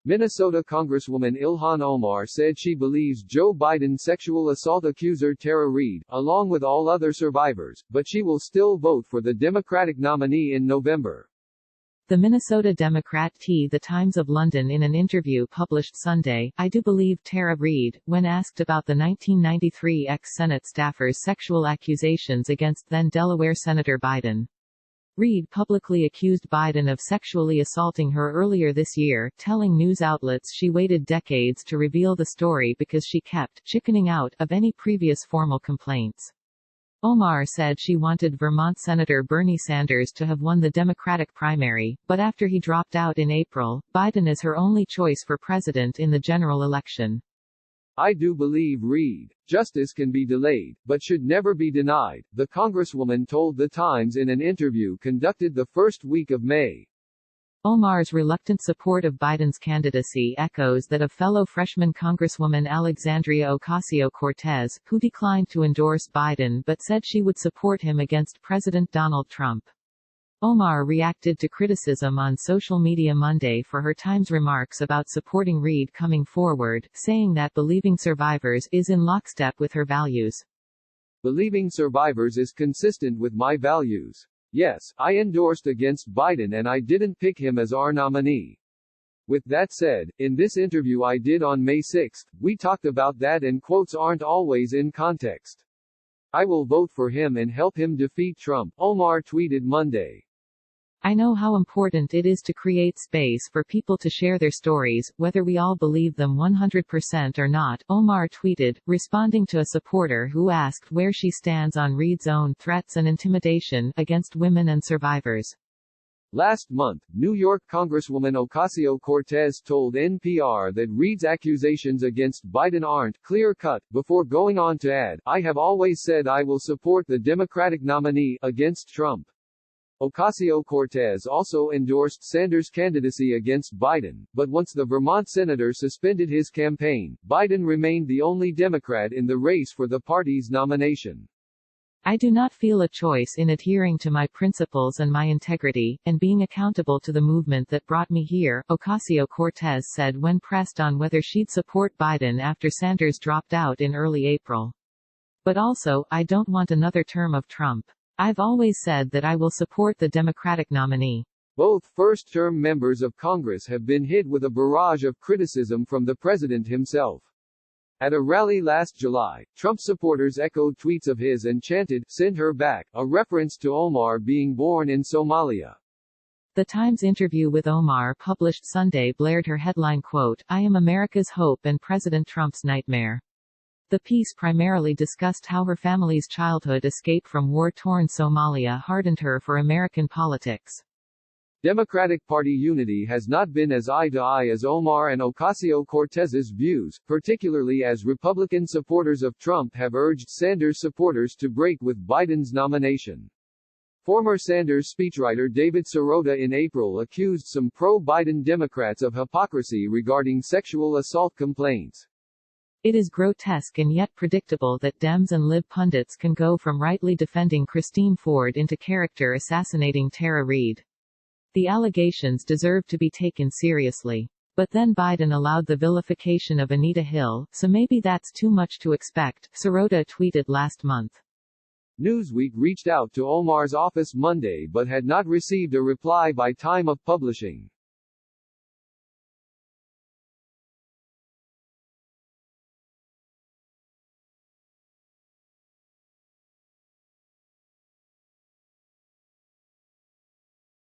Minnesota Congresswoman Ilhan Omar said she believes Joe Biden's sexual assault accuser Tara Reade, along with all other survivors, but she will still vote for the Democratic nominee in November. The Minnesota Democrat told The Times of London in an interview published Sunday, "I do believe Tara Reade," when asked about the 1993 ex-Senate staffer's sexual accusations against then-Delaware Senator Biden. Reade publicly accused Biden of sexually assaulting her earlier this year, telling news outlets she waited decades to reveal the story because she kept chickening out of any previous formal complaints. Omar said she wanted Vermont Senator Bernie Sanders to have won the Democratic primary, but after he dropped out in April, Biden is her only choice for president in the general election. "I do believe Reade. Justice can be delayed, but should never be denied," the Congresswoman told The Times in an interview conducted the first week of May. Omar's reluctant support of Biden's candidacy echoes that of fellow freshman Congresswoman Alexandria Ocasio-Cortez, who declined to endorse Biden but said she would support him against President Donald Trump. Omar reacted to criticism on social media Monday for her Times remarks about supporting Reade coming forward, saying that believing survivors is in lockstep with her values. "Believing survivors is consistent with my values. Yes, I endorsed against Biden and I didn't pick him as our nominee. With that said, in this interview I did on May 6, we talked about that and quotes aren't always in context. I will vote for him and help him defeat Trump," Omar tweeted Monday. "I know how important it is to create space for people to share their stories, whether we all believe them 100% or not," Omar tweeted, responding to a supporter who asked where she stands on Reade's own threats and intimidation against women and survivors. Last month, New York Congresswoman Ocasio-Cortez told NPR that Reade's accusations against Biden aren't clear-cut, before going on to add, "I have always said I will support the Democratic nominee against Trump." Ocasio-Cortez also endorsed Sanders' candidacy against Biden, but once the Vermont senator suspended his campaign, Biden remained the only Democrat in the race for the party's nomination. "I do not feel a choice in adhering to my principles and my integrity, and being accountable to the movement that brought me here," Ocasio-Cortez said when pressed on whether she'd support Biden after Sanders dropped out in early April. "But also, I don't want another term of Trump. I've always said that I will support the Democratic nominee." Both first-term members of Congress have been hit with a barrage of criticism from the president himself. At a rally last July, Trump supporters echoed tweets of his and chanted, "Send her back," a reference to Omar being born in Somalia. The Times interview with Omar published Sunday blared her headline quote, "I am America's hope and President Trump's nightmare." The piece primarily discussed how her family's childhood escape from war-torn Somalia hardened her for American politics. Democratic Party unity has not been as eye-to-eye as Omar and Ocasio-Cortez's views, particularly as Republican supporters of Trump have urged Sanders supporters to break with Biden's nomination. Former Sanders speechwriter David Sirota in April accused some pro-Biden Democrats of hypocrisy regarding sexual assault complaints. "It is grotesque and yet predictable that Dems and Lib pundits can go from rightly defending Christine Ford into character assassinating Tara Reade. The allegations deserve to be taken seriously. But then Biden allowed the vilification of Anita Hill, so maybe that's too much to expect," Sirota tweeted last month. Newsweek reached out to Omar's office Monday but had not received a reply by time of publishing.